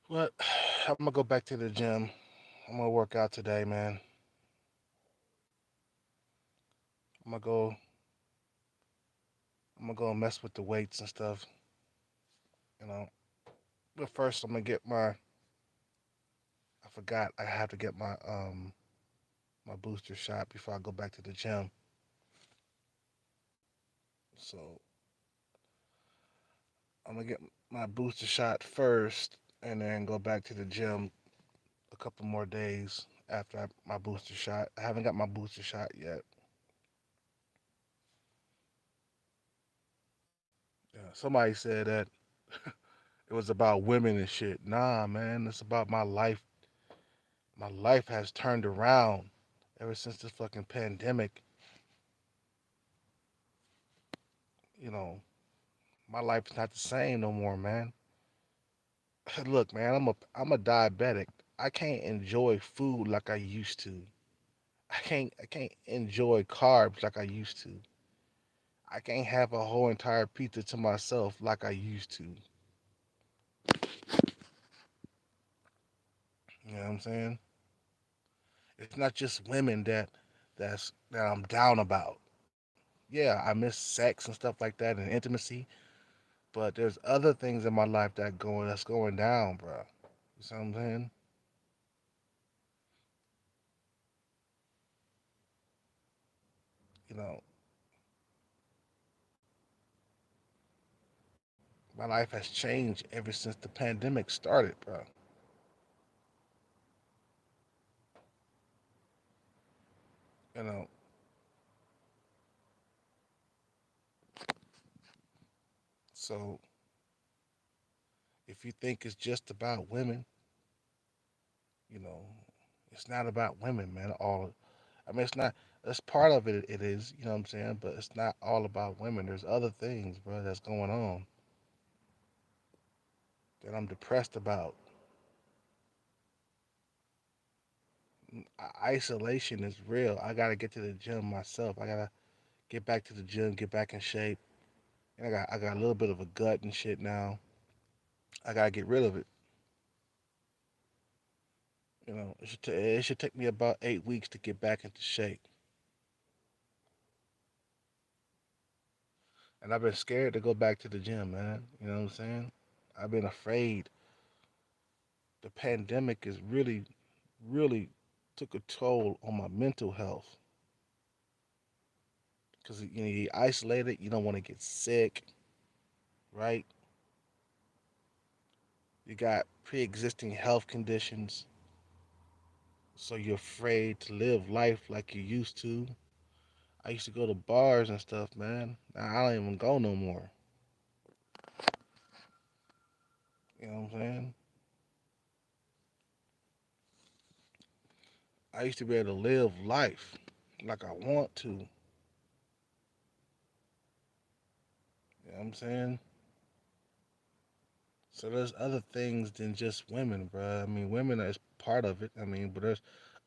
But I'm gonna go back to the gym. I'm gonna work out today, man. I'm gonna go. I'm gonna go and mess with the weights and stuff. You know. But first, I'm gonna get my. I forgot. I have to get my booster shot before I go back to the gym. So I'm gonna get my booster shot first, and then go back to the gym a couple more days after my booster shot. I haven't got my booster shot yet. Yeah, somebody said that it was about women and shit. Nah, man, it's about my life. My life has turned around ever since this fucking pandemic. You know, my life is not the same no more, man. Look, man, I'm a diabetic. I can't enjoy food like I used to. I can't enjoy carbs like I used to. I can't have a whole entire pizza to myself like I used to. You know what I'm saying? It's not just women that I'm down about. Yeah, I miss sex and stuff like that and intimacy, but there's other things in my life that's going down, bro. You see what I'm saying? You know, my life has changed ever since the pandemic started, bro. You know, so if you think it's just about women, you know, it's not about women, man. All I mean, it's not. That's part of it. It is, you know what I'm saying. But it's not all about women. There's other things, bro, that's going on that I'm depressed about. Isolation is real. I gotta get to the gym myself. I gotta get back to the gym, get back in shape. And I got a little bit of a gut and shit now. I gotta get rid of it. You know, it should take me about 8 weeks to get back into shape. And I've been scared to go back to the gym, man. You know what I'm saying? I've been afraid. The pandemic is really took a toll on my mental health because you're isolated. You don't want to get sick, right? You got pre-existing health conditions, so you're afraid to live life like you used to. I used to go to bars and stuff, man. Now I don't even go no more. You know what I'm saying? I used to be able to live life like I want to. You know what I'm saying? So there's other things than just women, bro. I mean, women is part of it. I mean, but there's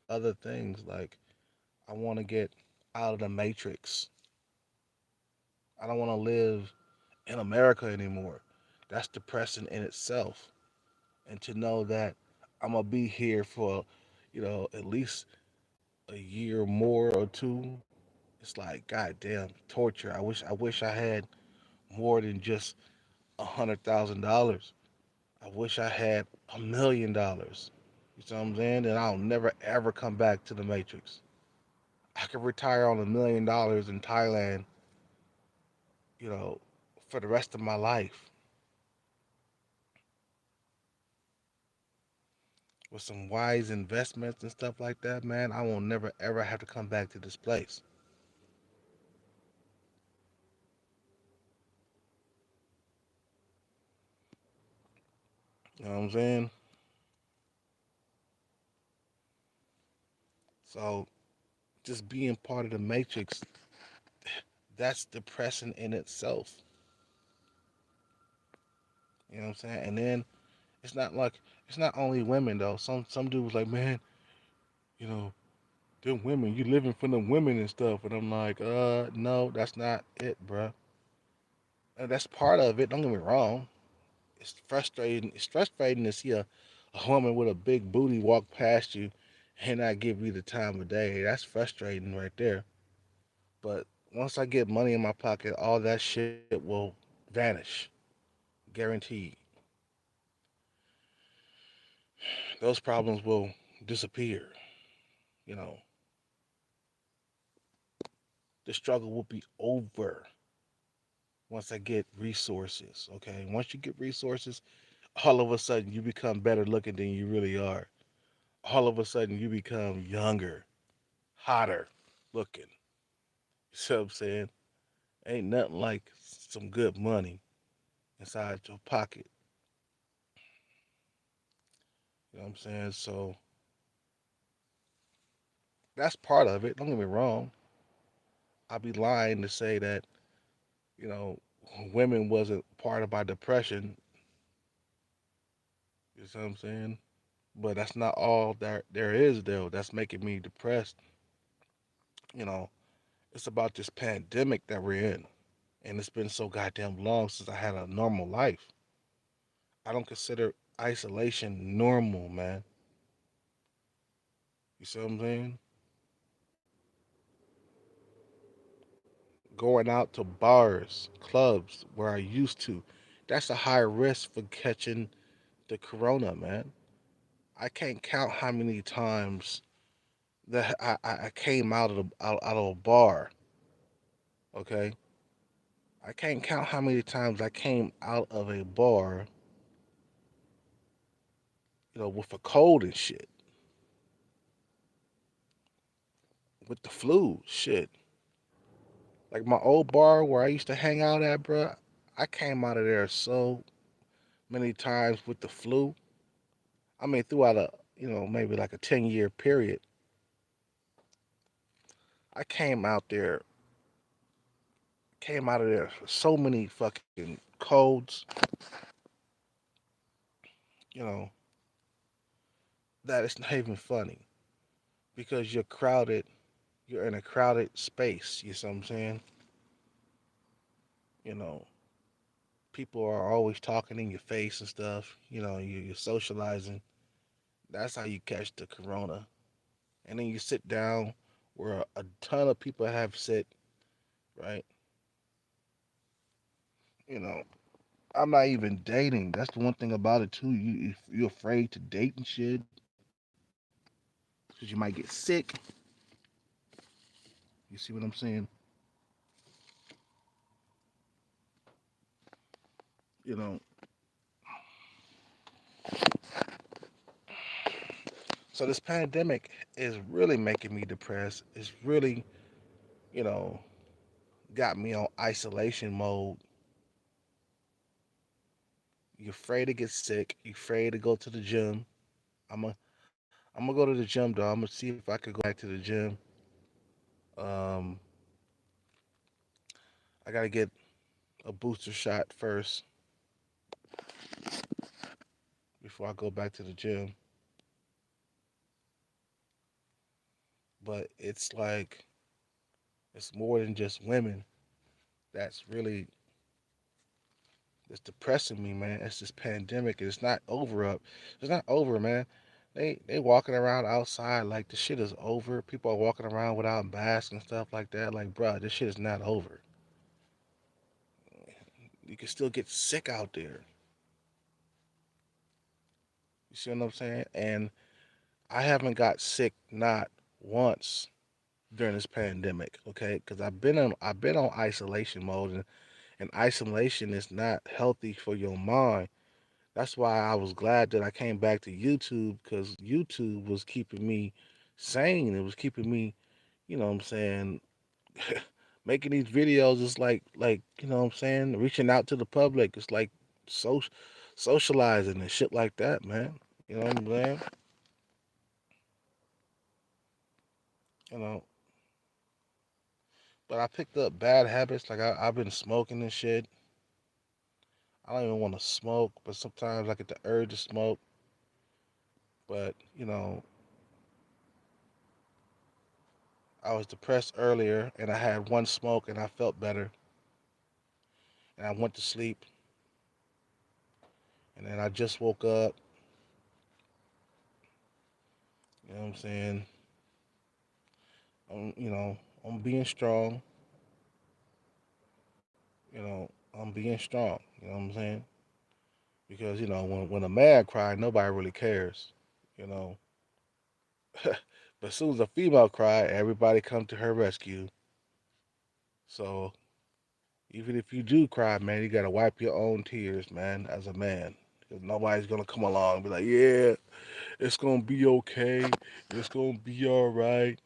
other things like I want to get out of the matrix. I don't want to live in America anymore. That's depressing in itself. And to know that I'm gonna be here for, at least a year more or two, it's like goddamn torture. I wish I had more than just $100,000. I wish I had $1 million. You see what I'm saying? And I'll never ever come back to the Matrix. I could retire on $1 million in Thailand, you know, for the rest of my life with some wise investments and stuff like that, man. I will never ever have to come back to this place. You know what I'm saying? So just being part of the Matrix, that's depressing in itself. You know what I'm saying? And then it's not like it's not only women though. Some dudes like, man, you know, them women, you living for them women and stuff. And I'm like, no, that's not it, bruh. And that's part of it. Don't get me wrong. It's frustrating. It's frustrating to see A woman with a big booty walk past you and not give you the time of day. That's frustrating right there. But once I get money in my pocket, all that shit will vanish. Guaranteed. Those problems will disappear. You know, the struggle will be over once I get resources. Okay. Once you get resources, all of a sudden you become better looking than you really are. All of a sudden you become younger, hotter looking. You see what I'm saying? Ain't nothing like some good money inside your pocket. You know what I'm saying? So that's part of it. Don't get me wrong. I'd be lying to say that, you know, women wasn't part of my depression. You see what I'm saying? But that's not all there is though. That's making me depressed. You know, it's about this pandemic that we're in. And it's been so goddamn long since I had a normal life. I don't consider isolation normal, man. You see what I'm saying? Going out to bars, clubs where I used to, that's a high risk for catching the corona, man. I can't count how many times that I came out of a bar. Okay, I can't count how many times I came out of a bar, with a cold and shit, with the flu, shit. Like my old bar where I used to hang out at, bruh, I came out of there so many times with the flu. I mean, throughout maybe like a 10-year period, I came out of there so many fucking colds, you know, that it's not even funny because you're in a crowded space, you see what I'm saying? You know, people are always talking in your face and stuff, you're socializing. That's how you catch the corona. And then you sit down where a ton of people have sit, right? You know, I'm not even dating. That's the one thing about it too. If you're afraid to date and shit, because you might get sick. You see what I'm saying? You know. So this pandemic is really making me depressed. It's really, you know, got me on isolation mode. You're afraid to get sick. You're afraid to go to the gym. I'm gonna go to the gym though. I'm gonna see if I could go back to the gym. Um, I gotta get a booster shot first before I go back to the gym. But it's like it's more than just women. That's really it's depressing me, man. It's this pandemic. It's not over up. It's not over, man. They walking around outside like the shit is over. People are walking around without masks and stuff like that. Like, bro, this shit is not over. You can still get sick out there. You see what I'm saying? And I haven't got sick not once during this pandemic, okay? Because I've been on isolation mode, and isolation is not healthy for your mind. That's why I was glad that I came back to YouTube because YouTube was keeping me sane. It was keeping me, you know what I'm saying, making these videos is like, you know what I'm saying, reaching out to the public. It's like so socializing and shit like that, man. You know what I'm saying? You know, but I picked up bad habits. Like I've been smoking and shit. I don't even want to smoke, but sometimes I get the urge to smoke. But, I was depressed earlier and I had one smoke and I felt better. And I went to sleep and then I just woke up You know what I'm saying? I'm being strong. You know, I'm being strong. You know what I'm saying? Because when a man cries, nobody really cares. You know, but as soon as a female cry, everybody come to her rescue. So even if you do cry, man, you gotta wipe your own tears, man, as a man. 'Cause nobody's gonna come along and be like, yeah, it's gonna be okay. It's gonna be all right?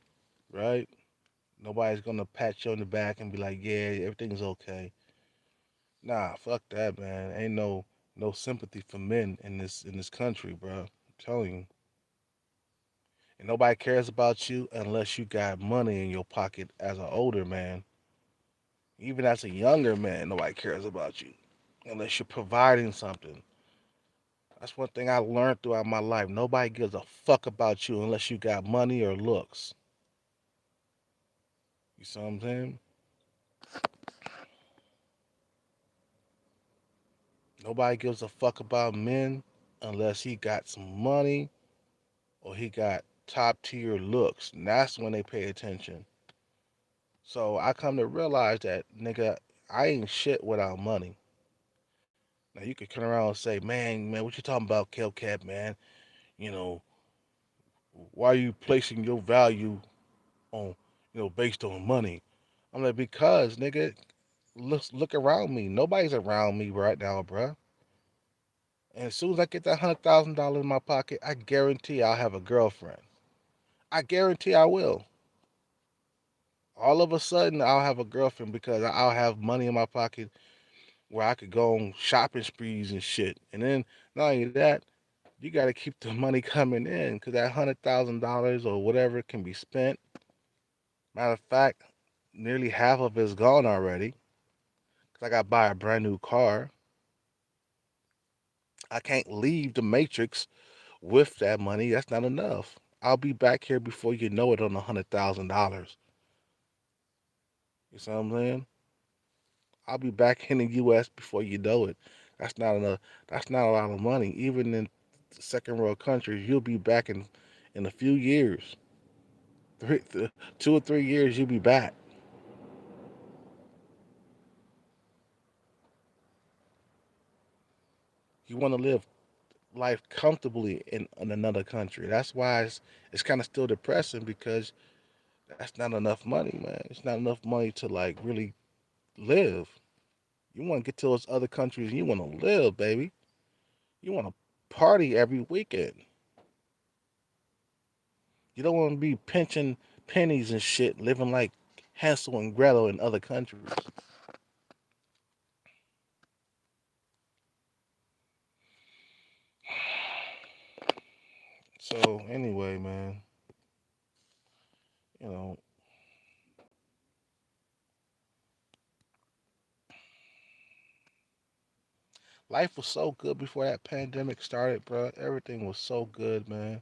Nobody's gonna pat you on the back and be like, yeah, everything's okay. Nah, fuck that, man. Ain't no sympathy for men in this country, bro. I'm telling you. And nobody cares about you unless you got money in your pocket as an older man. Even as a younger man, nobody cares about you unless you're providing something. That's one thing I learned throughout my life. Nobody gives a fuck about you unless you got money or looks. You see what I'm saying? Nobody gives a fuck about men unless he got some money or he got top tier looks. And that's when they pay attention. So I come to realize that, nigga, I ain't shit without money. Now you could turn around and say, man, what you talking about, Kelcat, man? You know, why are you placing your value on, based on money? I'm like, because, nigga, look around me. Nobody's around me right now, bruh. And as soon as I get that $100,000 in my pocket, I guarantee I'll have a girlfriend. I guarantee I will. All of a sudden, I'll have a girlfriend because I'll have money in my pocket where I could go on shopping sprees and shit. And then not only that, you got to keep the money coming in because that $100,000 or whatever can be spent. Matter of fact, nearly half of it's gone already because I got to buy a brand new car. I can't leave the matrix with that money. That's not enough. I'll be back here before you know it on $100,000. You see what I'm saying? I'll be back in the U.S. before you know it. That's not enough. That's not a lot of money. Even in second world countries, you'll be back in a few years. 2 or 3 years, you'll be back. You want to live life comfortably in another country. That's why it's kind of still depressing because that's not enough money, man. It's not enough money to like really live. You want to get to those other countries and you want to live, baby. You want to party every weekend. You don't want to be pinching pennies and shit, living like Hansel and Gretel in other countries. So anyway, man, you know, life was so good before that pandemic started, bro. Everything was so good, man.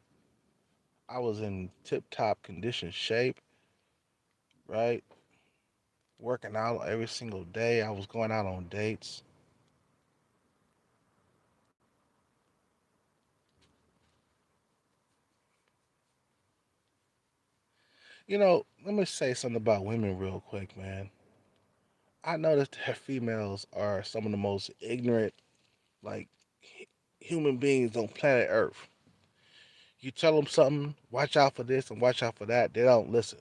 I was in tip top condition shape, right? Working out every single day. I was going out on dates. Let me say something about women real quick, man. I noticed that females are some of the most ignorant, like, human beings on planet Earth. You tell them something, watch out for this and watch out for that, they don't listen.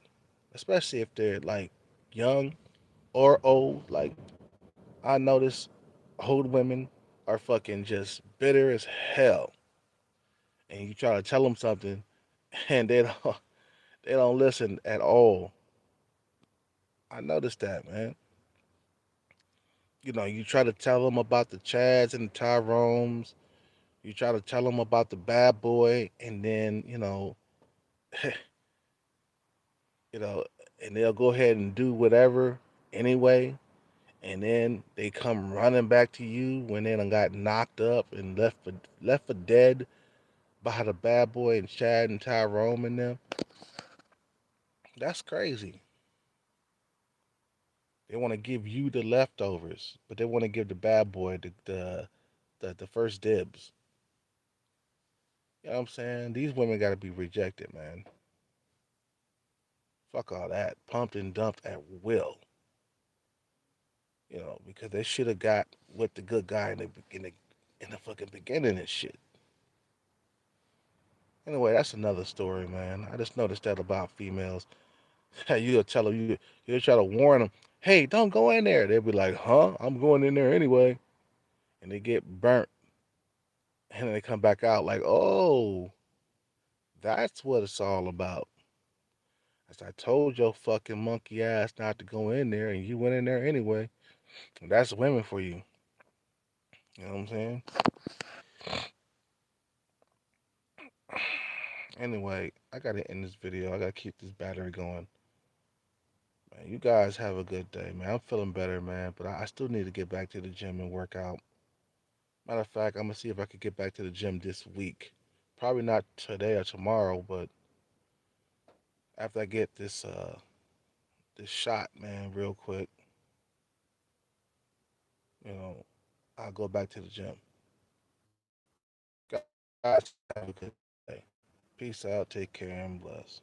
Especially if they're like young or old. Like I notice old women are fucking just bitter as hell. And you try to tell them something and they don't listen at all. I noticed that, man. You try to tell them about the Chads and the Tyrones. You try to tell them about the bad boy, and then you know, and they'll go ahead and do whatever anyway, and then they come running back to you when they done got knocked up and left for dead by the bad boy and Chad and Tyrone and them. That's crazy. They want to give you the leftovers, but they want to give the bad boy the first dibs. You know what I'm saying? These women got to be rejected, man. Fuck all that. Pumped and dumped at will. Because they should have got with the good guy in the fucking beginning and shit. Anyway, that's another story, man. I just noticed that about females. You'll tell them you'll try to warn them, hey, don't go in there. They'll be like, huh? I'm going in there anyway, and they get burnt, and then they come back out like, oh, that's what it's all about. As I told your fucking monkey ass not to go in there, and you went in there anyway. That's women for you. You know what I'm saying? Anyway, I gotta end this video. I gotta keep this battery going. Man, you guys have a good day, man. I'm feeling better, man, but I still need to get back to the gym and work out. Matter of fact, I'm gonna see if I could get back to the gym this week. Probably not today or tomorrow, but after I get this shot, man, real quick, you know, I'll go back to the gym. Guys, have a good day. Peace out. Take care and bless.